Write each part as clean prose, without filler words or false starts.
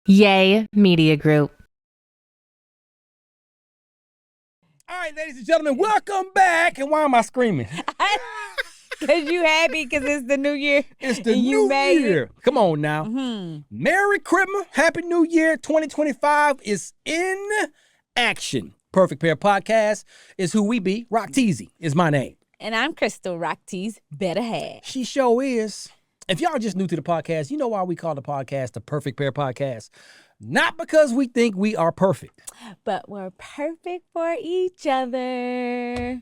Yay Media Group. All right, ladies and gentlemen, welcome back. And why am I screaming? Because you happy because it's the new year. It's the new year. Come on now. Mm-hmm. Merry Christmas. Happy New Year. 2025 is in action. Perfect Pair Podcast is who we be. Rock Teasy is my name. And I'm Crystal Rock Tease Better Have. She sure is. If y'all just new to the podcast, you know why we call the podcast the Perfect Pair Podcast. Not because we think we are perfect. But we're perfect for each other.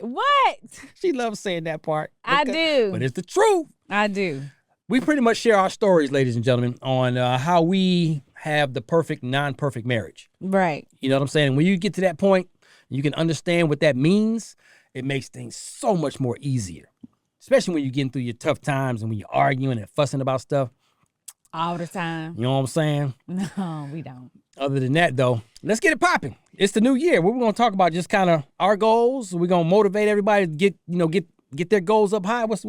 What? She loves saying that part. I do. But it's the truth. I do. We pretty much share our stories, ladies and gentlemen, on how we have the perfect, non-perfect marriage. Right. You know what I'm saying? When you get to that point, you can understand what that means. It makes things so much more easier, especially when you're getting through your tough times and when you're arguing and fussing about stuff. All the time. You know what I'm saying? No, we don't. Other than that, though, let's get it popping. It's the new year. We're going to talk about just kind of our goals. We're going to motivate everybody to get their goals up high. What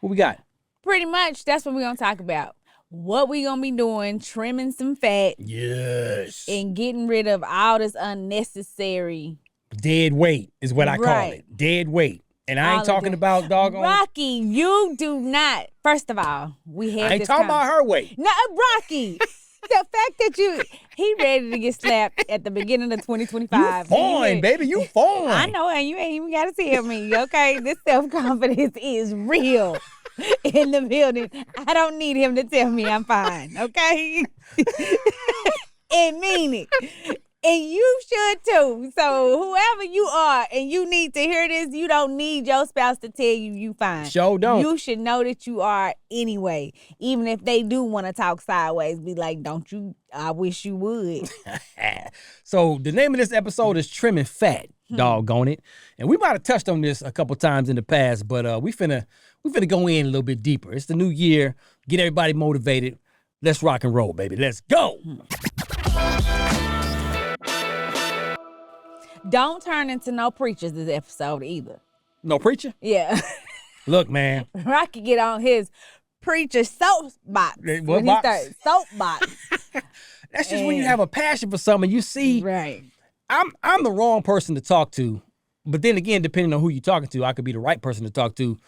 we got? Pretty much, that's what we're going to talk about. What we going to be doing, trimming some fat. Yes. And getting rid of all this unnecessary. Dead weight is what I call it. Dead weight. And I ain't talking about doggone. Rocky, you do not. First of all, we had I ain't talking about her weight. No, Rocky. The fact that he ready to get slapped at the beginning of 2025. You fine, baby. You fine. I know, and you ain't even got to tell me, okay? This self-confidence is real in the building. I don't need him to tell me I'm fine, okay? And mean it. And you should too. So whoever you are and you need to hear this, you don't need your spouse to tell you fine. Sure don't. You should know that you are anyway. Even if they do want to talk sideways, be like, don't you? I wish you would. So the name of this episode is Trimming Fat, doggone it. And we might have touched on this a couple times in the past, but we finna go in a little bit deeper. It's the new year. Get everybody motivated. Let's rock and roll, baby. Let's go. Don't turn into no preachers this episode either. No preacher? Yeah. Look, man. Rocky get on his preacher soapbox. What box? Soapbox. That's just when you have a passion for something. You see, right. I'm the wrong person to talk to. But then again, depending on who you're talking to, I could be the right person to talk to.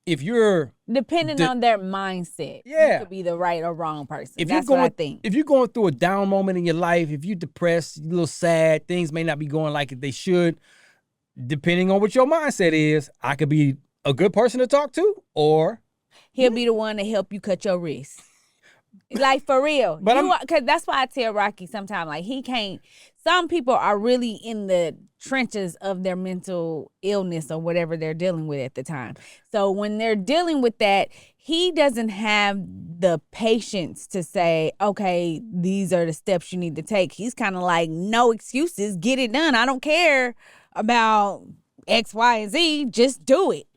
If you're... Depending on their mindset. Yeah. You could be the right or wrong person. If That's what I think. If you're going through a down moment in your life, if you're depressed, you're a little sad, things may not be going like they should, depending on what your mindset is, I could be a good person to talk to, or... He'll be the one to help you cut your wrist. Like, for real. Because that's why I tell Rocky sometimes, like, he can't... Some people are really in the trenches of their mental illness or whatever they're dealing with at the time. So when they're dealing with that, he doesn't have the patience to say, okay, these are the steps you need to take. He's kind of like, no excuses, get it done. I don't care about X, Y, and Z. Just do it.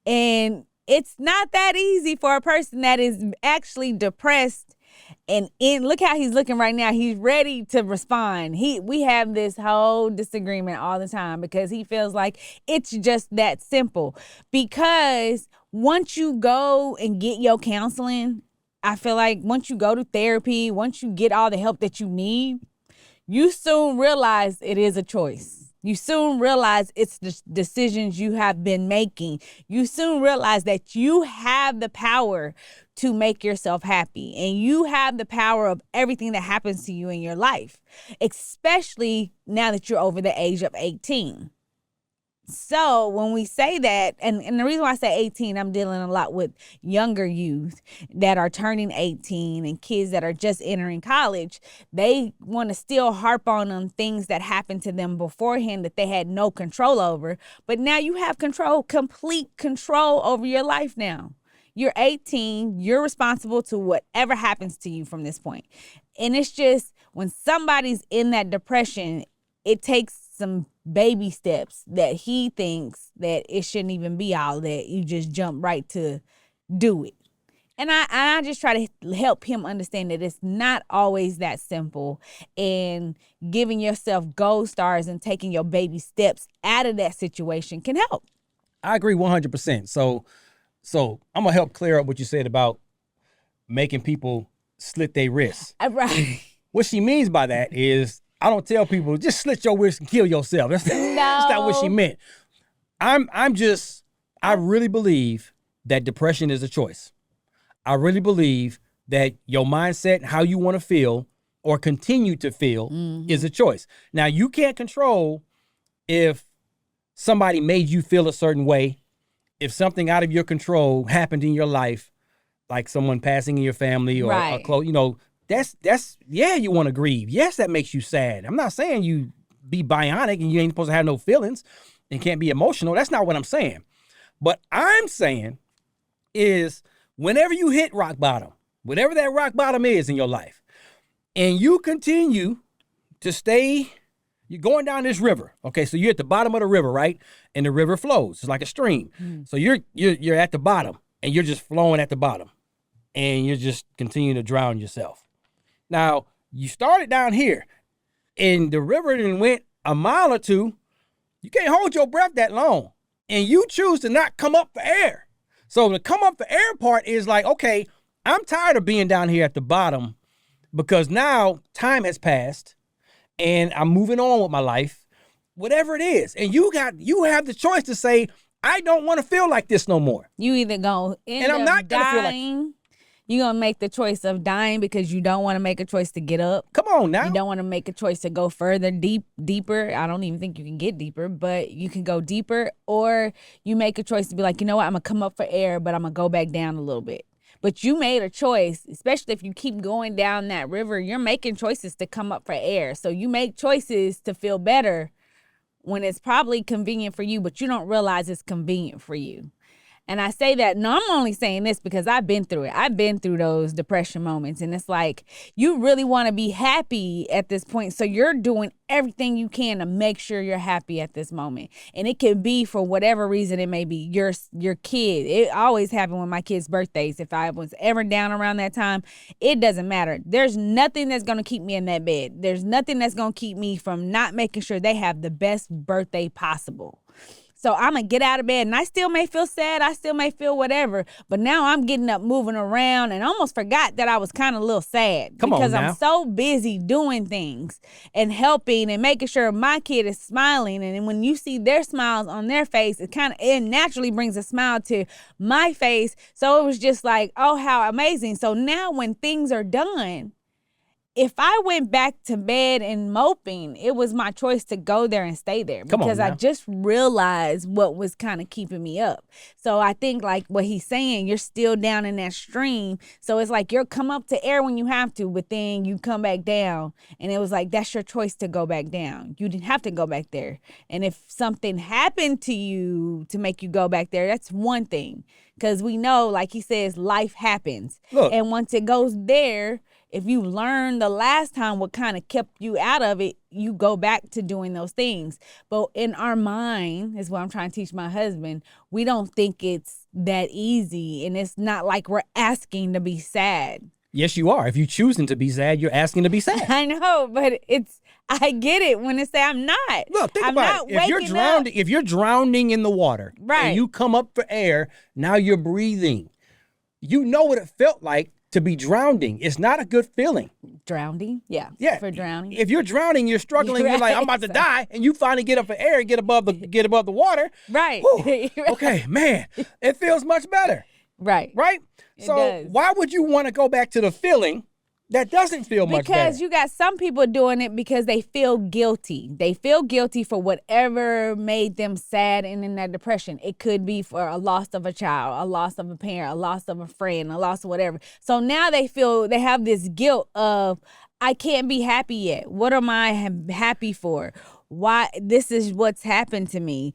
And it's not that easy for a person that is actually depressed. And look how he's looking right now. He's ready to respond. We have this whole disagreement all the time because he feels like it's just that simple. Because once you go and get your counseling, I feel like once you go to therapy, once you get all the help that you need, you soon realize it is a choice. You soon realize it's the decisions you have been making. You soon realize that you have the power to make yourself happy. And you have the power of everything that happens to you in your life, especially now that you're over the age of 18. So when we say that, and the reason why I say 18, I'm dealing a lot with younger youth that are turning 18 and kids that are just entering college. They want to still harp on things that happened to them beforehand that they had no control over. But now you have complete control over your life now. You're 18. You're responsible to whatever happens to you from this point. And it's just when somebody's in that depression, it takes some baby steps that he thinks that it shouldn't even be all that. You just jump right to do it. And I just try to help him understand that it's not always that simple, and giving yourself gold stars and taking your baby steps out of that situation can help. I agree 100%. So I'm going to help clear up what you said about making people slit their wrists. Right. What she means by that is, I don't tell people, just slit your wrist and kill yourself. That's not what she meant. I really believe that depression is a choice. I really believe that your mindset, how you want to feel or continue to feel is a choice. Now, you can't control if somebody made you feel a certain way, if something out of your control happened in your life, like someone passing in your family or a close, that's you want to grieve. Yes, that makes you sad. I'm not saying you be bionic and you ain't supposed to have no feelings and can't be emotional. That's not what I'm saying. But I'm saying is whenever you hit rock bottom, whatever that rock bottom is in your life, and you continue to stay, you're going down this river. Okay, so you're at the bottom of the river, right? And the river flows. It's like a stream. So you're at the bottom and you're just flowing at the bottom. And you're just continuing to drown yourself. Now, you started down here and the river then went a mile or two. You can't hold your breath that long. And you choose to not come up for air. So the come up for air part is like, okay, I'm tired of being down here at the bottom because now time has passed and I'm moving on with my life, whatever it is. And you have the choice to say, I don't want to feel like this no more. You either gonna end up dying. You're going to make the choice of dying because you don't want to make a choice to get up. Come on now. You don't want to make a choice to go further, deeper. I don't even think you can get deeper, but you can go deeper. Or you make a choice to be like, you know what, I'm going to come up for air, but I'm going to go back down a little bit. But you made a choice, especially if you keep going down that river, you're making choices to come up for air. So you make choices to feel better when it's probably convenient for you, but you don't realize it's convenient for you. And I say that, no, I'm only saying this because I've been through it. I've been through those depression moments. And it's like, you really want to be happy at this point. So you're doing everything you can to make sure you're happy at this moment. And it can be for whatever reason it may be. Your kid. It always happened with my kids' birthdays. If I was ever down around that time, it doesn't matter. There's nothing that's going to keep me in that bed. There's nothing that's going to keep me from not making sure they have the best birthday possible. So I'm going to get out of bed and I still may feel sad. I still may feel whatever. But now I'm getting up, moving around and almost forgot that I was kind of a little sad. Because I'm so busy doing things and helping and making sure my kid is smiling. And when you see their smiles on their face, it naturally brings a smile to my face. So it was just like, oh, how amazing. So now when things are done, if I went back to bed and moping, it was my choice to go there and stay there because I just realized what was kind of keeping me up. So I think like what he's saying, you're still down in that stream. So it's like you'll come up to air when you have to, but then you come back down. And it was like, that's your choice to go back down. You didn't have to go back there. And if something happened to you to make you go back there, that's one thing. Because we know, like he says, life happens. Look. And once it goes there, if you learn the last time what kind of kept you out of it, you go back to doing those things. But in our mind, is what I'm trying to teach my husband, we don't think it's that easy. And it's not like we're asking to be sad. Yes, you are. If you're choosing to be sad, you're asking to be sad. I know, but I get it when they say I'm not. Look, think about it. If you're drowning in the water, right, and you come up for air, now you're breathing. You know what it felt like to be drowning. It's not a good feeling. Drowning? Yeah. For drowning. If you're drowning, you're struggling. Right. You're like, I'm about to die, and you finally get up for air and get above the water. Right. Okay, man, it feels much better. Right. So why would you want to go back to the feeling that doesn't feel much better? Because you got some people doing it because they feel guilty. They feel guilty for whatever made them sad and in that depression. It could be for a loss of a child, a loss of a parent, a loss of a friend, a loss of whatever. So now they have this guilt of, I can't be happy yet. What am I happy for? Why? This is what's happened to me.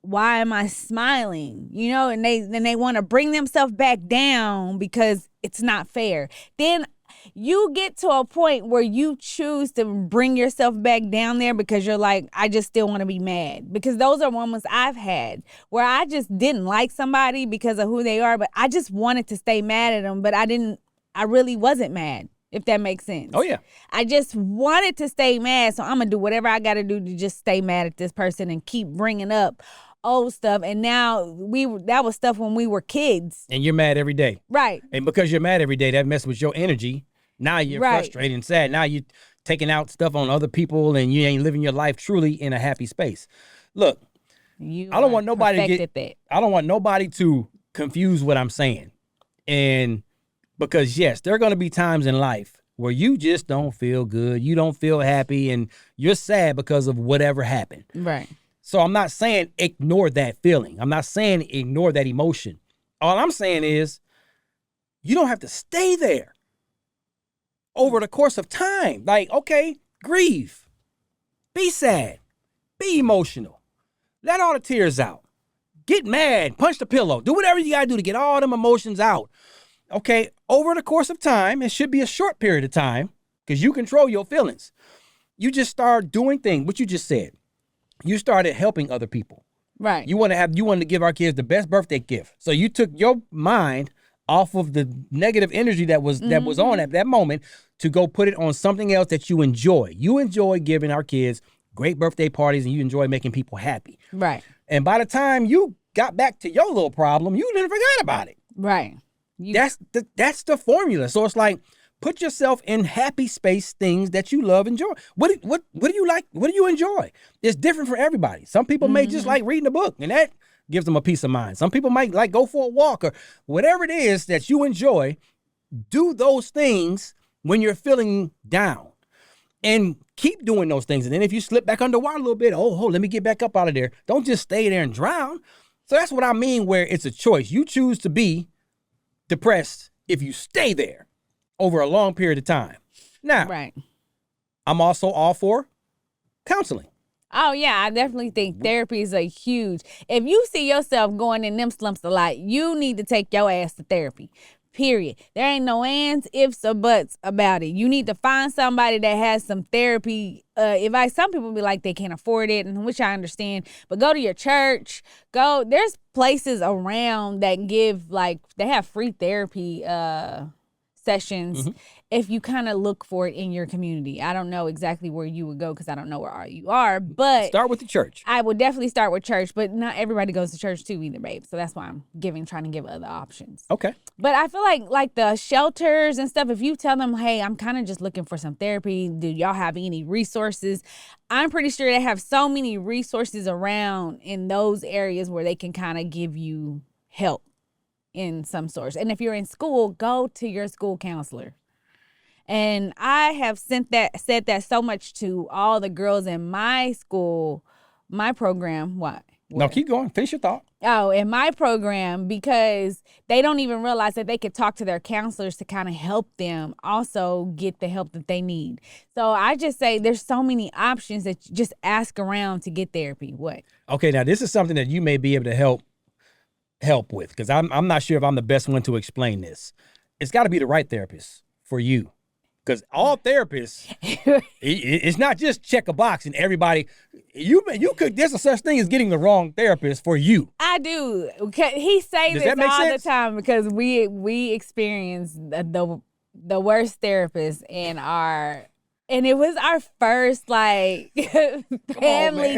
Why am I smiling? And they want to bring themselves back down because it's not fair. Then you get to a point where you choose to bring yourself back down there because you're like, I just still want to be mad. Because those are moments I've had where I just didn't like somebody because of who they are, but I just wanted to stay mad at them, but I really wasn't mad, if that makes sense. Oh, yeah. I just wanted to stay mad, so I'm going to do whatever I got to do to just stay mad at this person and keep bringing up old stuff, and now that was stuff when we were kids. And you're mad every day. Right. And because you're mad every day, that messes with your energy. Now you're frustrated and sad. Now you're taking out stuff on other people, and you ain't living your life truly in a happy space. Look, I don't want nobody to confuse what I'm saying. And because, yes, there are going to be times in life where you just don't feel good. You don't feel happy, and you're sad because of whatever happened. Right. So I'm not saying ignore that feeling. I'm not saying ignore that emotion. All I'm saying is you don't have to stay there over the course of time. Like, okay, grieve. Be sad. Be emotional. Let all the tears out. Get mad. Punch the pillow. Do whatever you got to do to get all them emotions out. Okay, over the course of time, it should be a short period of time because you control your feelings. You just start doing things, what you just said. You started helping other people. Right. You wanted to give our kids the best birthday gift. So you took your mind off of the negative energy that was on at that moment to go put it on something else that you enjoy. You enjoy giving our kids great birthday parties, and you enjoy making people happy. Right. And by the time you got back to your little problem, you didn't forget about it. Right. That's the formula. So it's like, put yourself in happy space things that you love, enjoy. What do you like? What do you enjoy? It's different for everybody. Some people may just like reading a book, and that gives them a peace of mind. Some people might like go for a walk, or whatever it is that you enjoy. Do those things when you're feeling down, and keep doing those things. And then if you slip back underwater a little bit, let me get back up out of there. Don't just stay there and drown. So that's what I mean, where it's a choice. You choose to be depressed if you stay there over a long period of time. Now, right. I'm also all for counseling. Oh, yeah, I definitely think therapy is a huge. If you see yourself going in them slumps a lot, you need to take your ass to therapy. Period. There ain't no ands, ifs, or buts about it. You need to find somebody that has some therapy advice. Some people be like they can't afford it, and which I understand. But go to your church. There's places around that give, like, they have free therapy sessions if you kind of look for it in your community. I don't know exactly where you would go because I don't know where you are, but start with the church. I would definitely start with church, but not everybody goes to church too either, babe. So that's why I'm trying to give other options. Okay. But I feel like the shelters and stuff, if you tell them, hey, I'm kind of just looking for some therapy, do y'all have any resources? I'm pretty sure they have so many resources around in those areas where they can kind of give you help in some source. And if you're in school, go to your school counselor. And I have said that so much to all the girls in my school, my program. What? No, keep going. Finish your thought. Oh, in my program, because they don't even realize that they could talk to their counselors to kind of help them also get the help that they need. So I just say there's so many options that you just ask around to get therapy. What? Okay, now this is something that you may be able to help with, because I'm not sure if I'm the best one to explain this. It's got to be the right therapist for you, because all therapists, it's not just check a box and everybody. There's a such thing as getting the wrong therapist for you. I do. He say Does this that make all sense? the time because we experienced the worst therapist in our. And it was our first family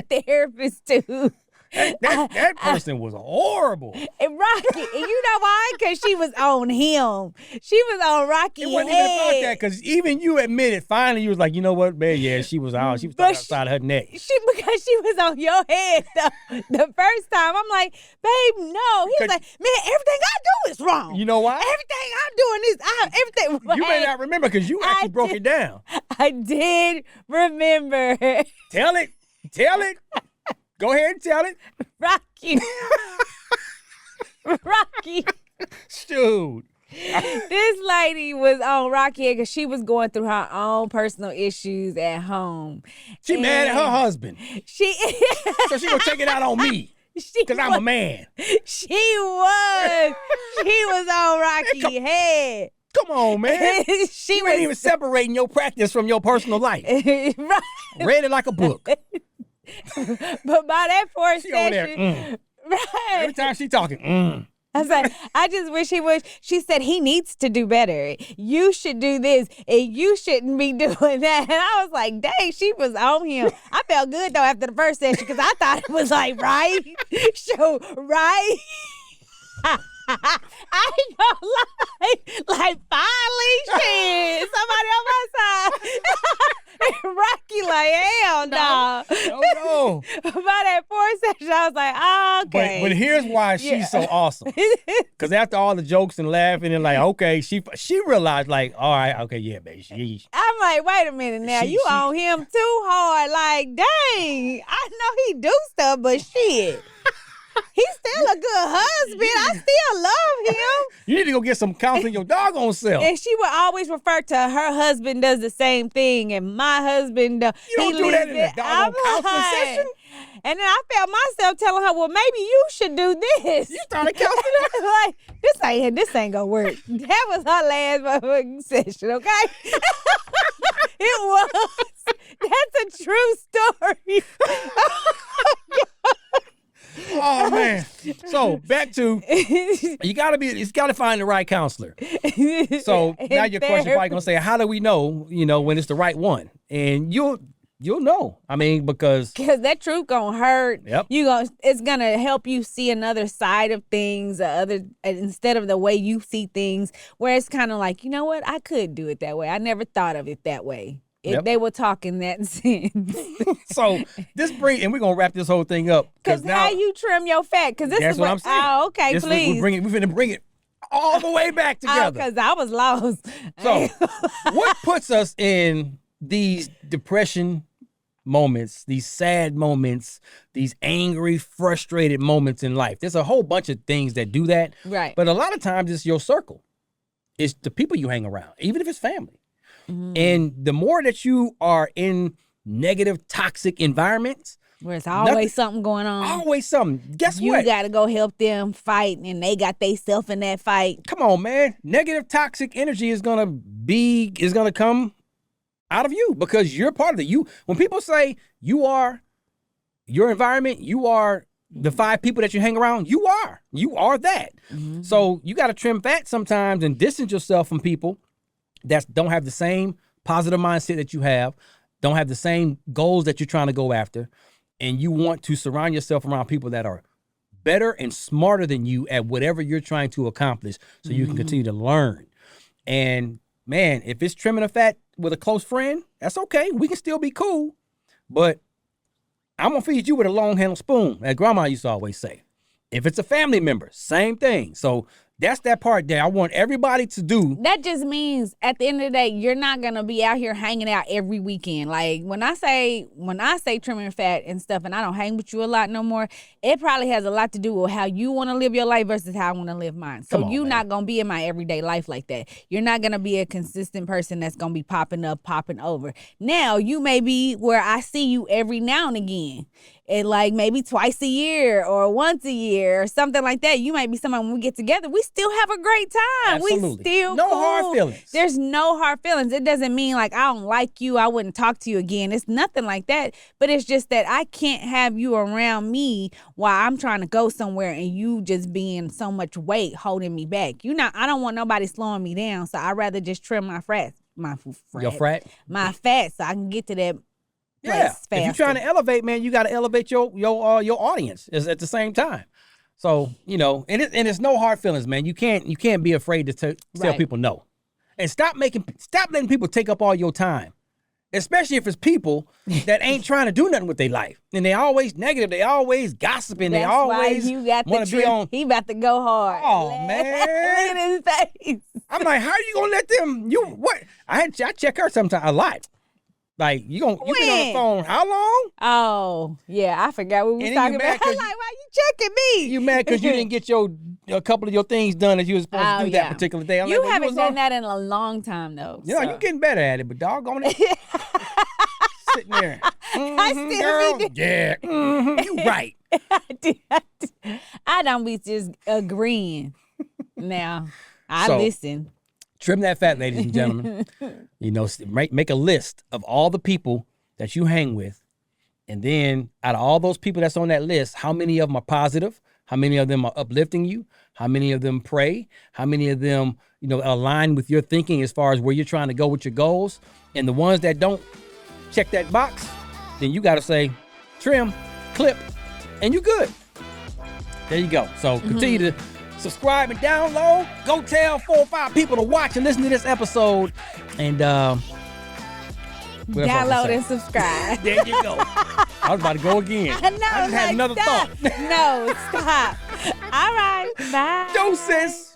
therapist too. That person was horrible. And Rocky, and you know why? Because she was on him. She was on Rocky. It wasn't even about that, because even you admitted finally, you was like, you know what, man, yeah, she was out. She was outside her neck. Because she was on your head the first time. I'm like, babe, no. He was like, man, everything I do is wrong. You know why? Everything I'm doing is everything. You may not remember because you actually broke it down. I did remember. Tell it. Go ahead and tell it. Rocky. Dude. This lady was on Rocky because she was going through her own personal issues at home. She mad at her husband. So she gonna take it out on me. Because I'm a man. She was on Rocky's head. Come on, man. You ain't even separating your practice from your personal life. Right. Read it like a book. But by that fourth She session, over there, right? Every time she talking, I was like, I just wish he would. She said he needs to do better. You should do this, and you shouldn't be doing that. And I was like, dang, she was on him. I felt good though after the first session because I thought it was like right, so right. I ain't gonna lie. Like, finally, shit, somebody on my side. Rocky like, hell no. No. By that fourth session, I was like, oh, okay. But here's why she's so awesome. Because after all the jokes and laughing and like, okay, she realized like, all right, okay, yeah, baby. I'm like, wait a minute now. You on him too hard. Like, dang. I know he do stuff, but shit. He's still a good husband. I still love him. You need to go get some counseling your doggone self. And she would always refer to her husband does the same thing, and my husband you don't do that in a doggone counseling session. And then I felt myself telling her, well, maybe you should do this. You started counseling her? Like, this ain't gonna work. That was her last motherfucking session, okay? It was. That's a true story. Oh man! So back to it's gotta find the right counselor. So now your question probably gonna say, how do we know? When it's the right one, and you'll know. I mean, because that truth gonna hurt. Yep. It's gonna help you see another side of things, instead of the way you see things. Where it's kind of like, you know what, I could do it that way. I never thought of it that way. If they were talking that sense. So and we're gonna wrap this whole thing up. Because how you trim your fat? Because this is what I'm saying. Oh, okay, please. We're finna bring it all the way back together. Because I was lost. So, what puts us in these depression moments, these sad moments, these angry, frustrated moments in life? There's a whole bunch of things that do that. Right. But a lot of times it's your circle. It's the people you hang around, even if it's family. Mm-hmm. And the more that you are in negative, toxic environments, where it's always something going on. Always something. Guess what? You got to go help them fight, and they got themselves in that fight. Come on, man. Negative, toxic energy is gonna come out of you because you're part of it. When people say you are your environment, you are the 5 people that you hang around, you are that. Mm-hmm. So you got to trim fat sometimes and distance yourself from people that don't have the same positive mindset that you have, don't have the same goals that you're trying to go after, and you want to surround yourself around people that are better and smarter than you at whatever you're trying to accomplish so you can continue to learn. And man, if it's trimming the fat with a close friend, that's okay. We can still be cool, but I'm going to feed you with a long-handled spoon, as Grandma used to always say. If it's a family member, same thing. So that's that part there. I want everybody to do. That just means at the end of the day, you're not gonna be out here hanging out every weekend. Like when I say trimming fat and stuff, and I don't hang with you a lot no more, it probably has a lot to do with how you want to live your life versus how I want to live mine. So you're not gonna be in my everyday life like that. You're not gonna be a consistent person that's gonna be popping up, popping over. Now you may be where I see you every now and again. And like maybe twice a year or once a year or something like that. You might be someone when we get together, we still have a great time. Absolutely. We still no cool. hard feelings. There's no hard feelings. It doesn't mean like I don't like you, I wouldn't talk to you again. It's nothing like that. But it's just that I can't have you around me while I'm trying to go somewhere and you just being so much weight holding me back. I don't want nobody slowing me down. So I'd rather just trim my fat. Your fat? My fat so I can get to that. Yeah, if you're trying to elevate, man, you got to elevate your audience at the same time. So and it's no hard feelings, man. You can't be afraid to tell people no, and stop letting people take up all your time, especially if it's people that ain't trying to do nothing with their life and they always negative, they always gossiping, That's they always want to be on. He about to go hard. Oh man, look at his face. I'm like, how are you gonna let them? I check her sometimes a lot. Like, you been on the phone how long? Oh, yeah, I forgot what we was talking about. I'm like, why you checking me? You mad because you didn't get a couple of your things done as you were supposed to do that particular day. You haven't done that in a long time, though. Yeah, you're getting better at it, but doggone it. Sitting there. I still girl. Yeah, you right. I don't be just agreeing. Now, I listen. Trim that fat, ladies and gentlemen. Make a list of all the people that you hang with. And then out of all those people that's on that list, how many of them are positive? How many of them are uplifting you? How many of them pray? How many of them, align with your thinking as far as where you're trying to go with your goals? And the ones that don't check that box, then you got to say, trim, clip, and you good. There you go. So continue to subscribe and download. Go tell 4 or 5 people to watch and listen to this episode. And download and subscribe. There you go. I was about to go again. No, I just had another stop. thought. No, stop. All right, bye. Deuces.